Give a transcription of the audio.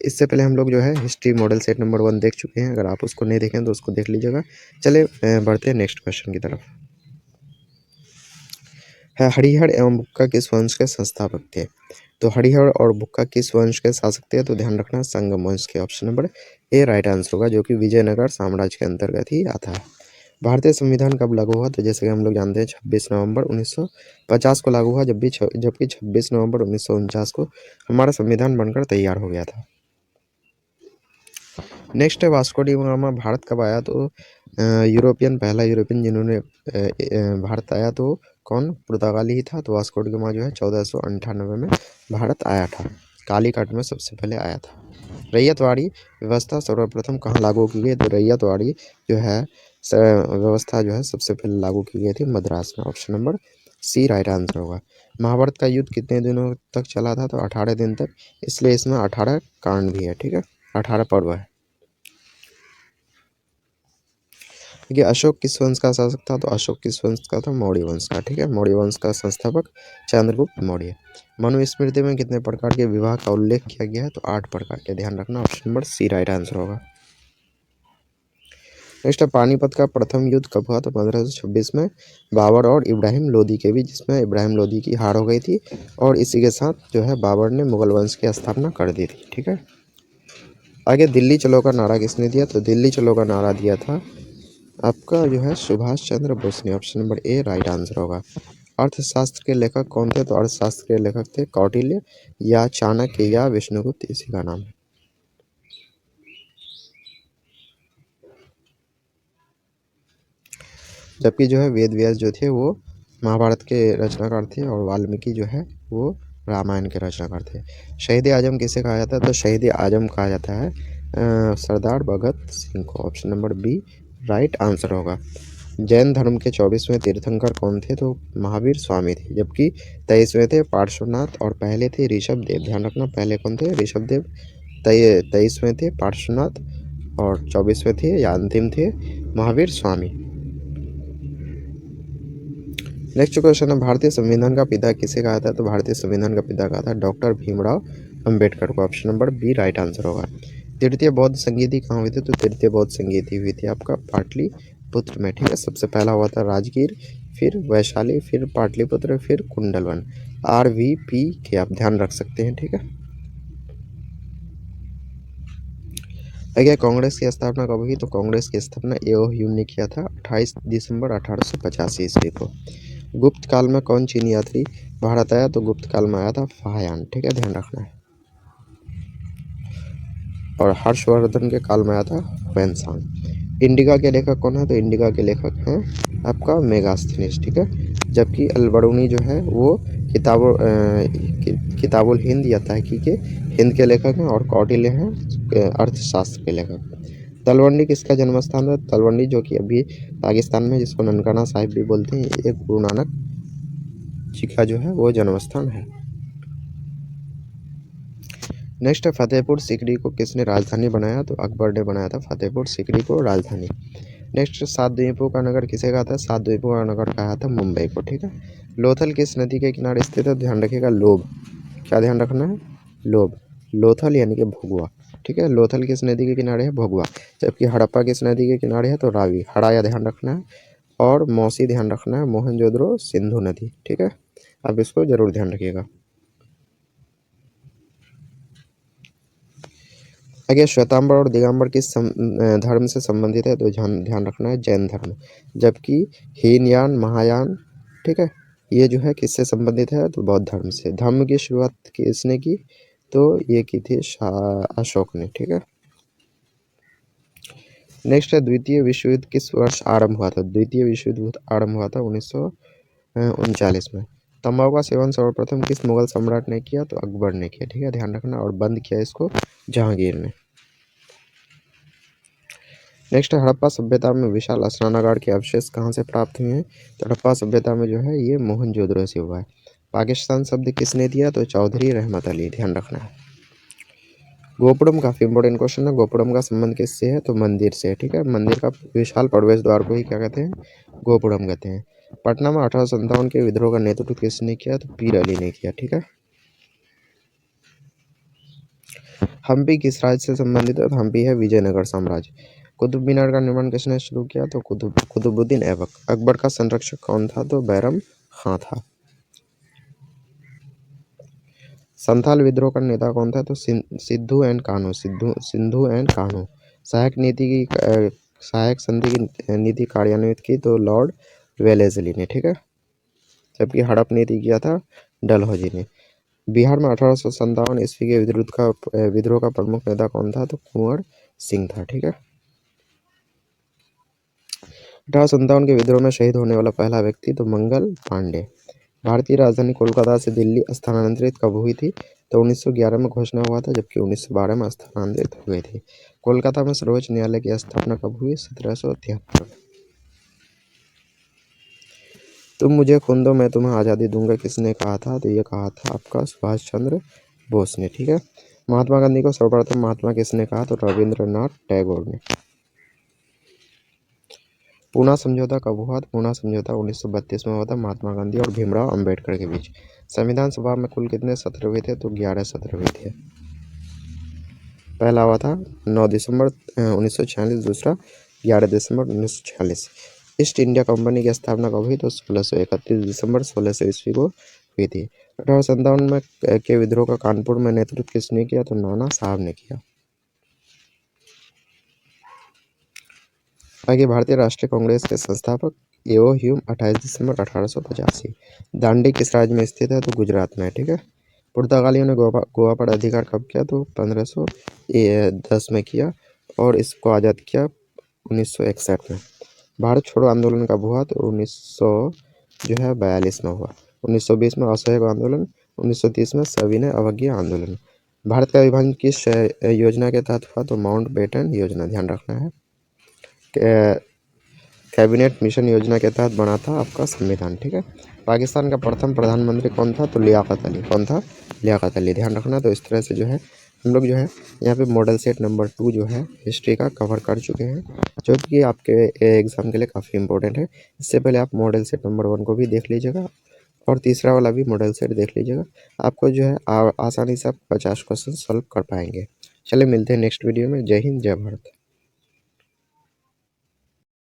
इससे पहले हम लोग जो है हिस्ट्री मॉडल सेट नंबर 1 देख चुके हैं। अगर आप उसको नहीं देखें तो उसको देख लीजिएगा। चलिए बढ़ते हैं नेक्स्ट क्वेश्चन की तरफ। हरिहर एवं बुक्का किस वंश के संस्थापक थे? तो हरिहर और बुक्का किस वंश के शासक थे? तो ध्यान रखना संगम वंश के। Option number A right answer होगा, जो कि विजयनगर साम्राज्य के अंतर्गत ही आता है। भारतीय संविधान कब लागू हुआ? तो जैसे कि हम लोग जानते हैं 26 नवंबर 1950 को लागू हुआ, जबकि 26 नवंबर 1949 को हमारा संविधान बनकर तैयार हो गया था। नेक्स्ट है वास्को डी गामा भारत कब आया? तो पहला यूरोपियन जिन्होंने भारत आया तो कौन? पुर्तगाली ही था। तो वास्को डी गामा जो है 1498 में भारत आया था। कालीकट में सबसे पहले आया था। रैयतवाड़ी व्यवस्था सर्वप्रथम कहाँ लागू की गई? तो रैयतवाड़ी जो है व्यवस्था जो है सबसे पहले लागू की गई थी मद्रास में। Option number C right answer होगा। महाभारत का युद्ध कितने दिनों तक चला था? तो 18 दिन तक, इसलिए इसमें 18 कांड भी है। ठीक है, 18 पर्व है। देखिए अशोक किस वंश का शासक था? तो अशोक किस वंश का था? मौर्य वंश का। ठीक है, मौर्य वंश का संस्थापक चंद्रगुप्त मौर्य। मनुस्मृति में कितने प्रकार के विवाह का उल्लेख किया गया है? तो 8 प्रकार के। ध्यान रखना option number C right answer होगा। नेक्स्ट है पानीपत का प्रथम युद्ध कब हुआ? तो 1526 में बाबर और इब्राहिम लोदी के बीच, जिसमें इब्राहिम लोदी की हार हो गई थी और इसी के साथ जो है बाबर ने मुगल वंश की स्थापना कर दी थी। ठीक है, आगे दिल्ली चलो का नारा किसने दिया? तो दिल्ली चलो का नारा दिया था आपका जो है सुभाष चंद्र बोस ने। Option number A right answer होगा। अर्थशास्त्र के लेखक कौन थे? तो अर्थशास्त्र के लेखक थे कौटिल्य या चाणक्य या विष्णुगुप्त, इसी का नाम है। जबकि जो है वेद व्यास जो थे वो महाभारत के रचनाकार थे और वाल्मीकि जो है वो रामायण के रचनाकार थे। शहीद आजम किसे कहा जाता है? तो शहीद आजम कहा जाता है सरदार भगत सिंह को। Option number B right answer होगा। जैन धर्म के 24वें तीर्थंकर कौन थे? तो महावीर स्वामी थे। जबकि 23वें थे पार्श्वनाथ और पहले थे ऋषभ देव। ध्यान रखना पहले कौन थे? ऋषभ देव। 23वें थे पार्श्वनाथ और 24वें थे या अंतिम थे महावीर स्वामी। नेक्स्ट क्वेश्चन है भारतीय संविधान का पिता किसे कहा था? तो भारतीय संविधान का पिता कहा था डॉक्टर भीमराव अंबेडकर को। Option number B right answer होगा। तृतीय बौद्ध संगीति कहाँ हुई थी? तो तृतीय बौद्ध संगीति हुई थी आपका पाटलिपुत्र में। ठीक है, सबसे पहला हुआ था राजगीर, फिर वैशाली, फिर पाटलिपुत्र, फिर कुंडलवन। RVP आप ध्यान रख सकते हैं। ठीक है, आगे कांग्रेस की स्थापना कब हुई? तो कांग्रेस की स्थापना AOU ने किया था 28 दिसंबर 1885 ईस्वी को। गुप्त काल में कौन चीनी यात्री भारत आया? तो गुप्त काल में आया था फाहयान। ठीक है, ध्यान रखना है। और हर्षवर्धन के काल में आया था वेन्सांग। इंडिका के लेखक कौन है? तो इंडिका के लेखक हैं आपका मेगास्थनीज। ठीक है, जबकि अलबरूनी जो है वो किताबुल हिंद या तहकीके हिंद के लेखक हैं और कौटिल्य हैं अर्थशास्त्र के लेखक। तलवंडी किसका जन्म स्थान है? तलवंडी जो कि अभी पाकिस्तान में, जिसको ननकाना साहिब भी बोलते हैं, एक गुरु नानक जी का जो है वो जन्म स्थान है। नेक्स्ट है फतेहपुर सीकरी को किसने राजधानी बनाया? तो अकबर ने बनाया था फतेहपुर सीकरी को राजधानी। नेक्स्ट सात द्वीपों का नगर किसे कहा था? सात द्वीपों का नगर कहा था मुंबई को। ठीक है, लोथल किस नदी के किनारे स्थित है? ध्यान रखिएगा लोब। क्या ध्यान रखना है? लोब। लोथल यानी कि भोगवा। ठीक है, लोथल किस नदी के किनारे है? भोगवा। जबकि हड़प्पा किस नदी के किनारे है? तो रावी। हड़ाया ध्यान रखना है और मौसी ध्यान रखना है, मोहनजोदड़ो सिंधु नदी। ठीक है, अब इसको जरूर ध्यान रखिएगा। आगे श्वेतांबर और दिगंबर किस धर्म से संबंधित है? तो ध्यान रखना है जैन धर्म। जबकि हीनयान महायान, ठीक है, ये जो है किससे संबंधित है? तो बौद्ध धर्म से। धर्म की शुरुआत किसने की? तो ये की थी अशोक ने। ठीक है, नेक्स्ट है द्वितीय विश्व युद्ध किस वर्ष आरंभ हुआ था? द्वितीय विश्व युद्ध आरंभ हुआ था 1939 में। तंबाकू का सेवन सर्वप्रथम किस मुगल सम्राट ने किया? तो अकबर ने किया। ठीक है, ध्यान रखना, और बंद किया इसको जहांगीर ने। नेक्स्ट हड़प्पा सभ्यता में विशाल स्नानागार के अवशेष कहाँ से प्राप्त हुए हैं? तो हड़प्पा सभ्यता में जो है ये मोहनजोदड़ो से हुआ है। पाकिस्तान शब्द किसने दिया? तो चौधरी रहमत अली। ध्यान रखना है। गोपुरम काफी इंपॉर्टेंट क्वेश्चन है। गोपुरम का संबंध किससे है? तो मंदिर से। ठीक है, मंदिर का विशाल प्रवेश द्वार को ही क्या कहते हैं? गोपुरम कहते हैं। पटना में 1857 के विद्रोह का नेतृत्व किसने किया? तो पीर अली ने किया। ठीक है, हम्पी किस राज्य से संबंधित है? तो हम्पी है विजयनगर साम्राज्य। कुतुब मीनार का निर्माण किसने शुरू किया? तो कुतुबुद्दीन ऐबक। अकबर का संरक्षक कौन था? तो बैरम खां था। संथाल विद्रोह का नेता कौन था? तो सिद्धू एंड कान्हू। सिंधु एंड कान्हू। सहायक संधि की नीति कार्यान्वित की तो लॉर्ड वेलेस्ली ने, ठीक है। जबकि हड़प नीति किया था डलहौजी ने। बिहार में 1857 ईस्वी के विद्रोह का प्रमुख नेता कौन था? तो कुंवर सिंह था, ठीक है। 1857 के विद्रोह में शहीद होने वाला पहला व्यक्ति तो मंगल पांडे। भारतीय राजधानी कोलकाता से दिल्ली स्थानांतरित कब हुई थी? तो 1911 में घोषणा हुआ था, जबकि 1912 में स्थानांतरित हो गई थी। कोलकाता में सर्वोच्च न्यायालय की स्थापना कब हुई? 1773। तुम मुझे खून दो मैं तुम्हें आज़ादी दूंगा किसने कहा था? तो ये कहा था आपका सुभाष चंद्र बोस ने, ठीक है। महात्मा गांधी को सर्वप्रथम महात्मा किसने कहा? तो रविंद्रनाथ टैगोर ने। पूना समझौता कब हुआ? तो पूना समझौता 1932 में हुआ था, महात्मा गांधी और भीमराव अंबेडकर के बीच। संविधान सभा में कुल कितने सत्र हुए थे? तो 11 सत्र हुए थे। पहला हुआ था 9 दिसंबर 1946, दूसरा 11 दिसंबर 1946। ईस्ट इंडिया कंपनी की स्थापना कब हुई? तो 1631 दिसंबर 1600 ईस्वी को हुई थी। 1857 में के विद्रोह का कानपुर में नेतृत्व किसने किया? तो नाना साहब ने किया। आगे भारतीय राष्ट्रीय कांग्रेस के संस्थापक एओ ह्यूम 28 दिसंबर 1885। दांडी किस राज्य में स्थित है? तो गुजरात में, ठीक है। पुर्तगालियों ने गोवा पर अधिकार कब किया? तो 1510 में किया और इसको आज़ाद किया 1961 में। भारत छोड़ो आंदोलन कब हुआ? तो 1942 में हुआ। 1920 में असहयोग आंदोलन, 1930 में सविनय अवज्ञा आंदोलन। भारत का विभाजन किस योजना के तहत हुआ? तो माउंटबेटन योजना, ध्यान रखना है। कैबिनेट मिशन योजना के तहत बना था आपका संविधान, ठीक है। पाकिस्तान का प्रथम प्रधानमंत्री कौन था? तो लियाकत अली। कौन था? लियाकत अली, ध्यान रखना। तो इस तरह से जो है हम लोग जो है यहाँ पे मॉडल सेट नंबर 2 जो है हिस्ट्री का कवर कर चुके हैं, जो कि आपके एग्जाम के लिए काफ़ी इंपॉर्टेंट है। इससे पहले आप मॉडल सेट नंबर 1 को भी देख लीजिएगा और तीसरा वाला भी मॉडल सेट देख लीजिएगा। आपको जो है आसानी से आप 50 क्वेश्चन सॉल्व कर पाएंगे। चलिए मिलते हैं नेक्स्ट वीडियो में। जय हिंद, जय भारत।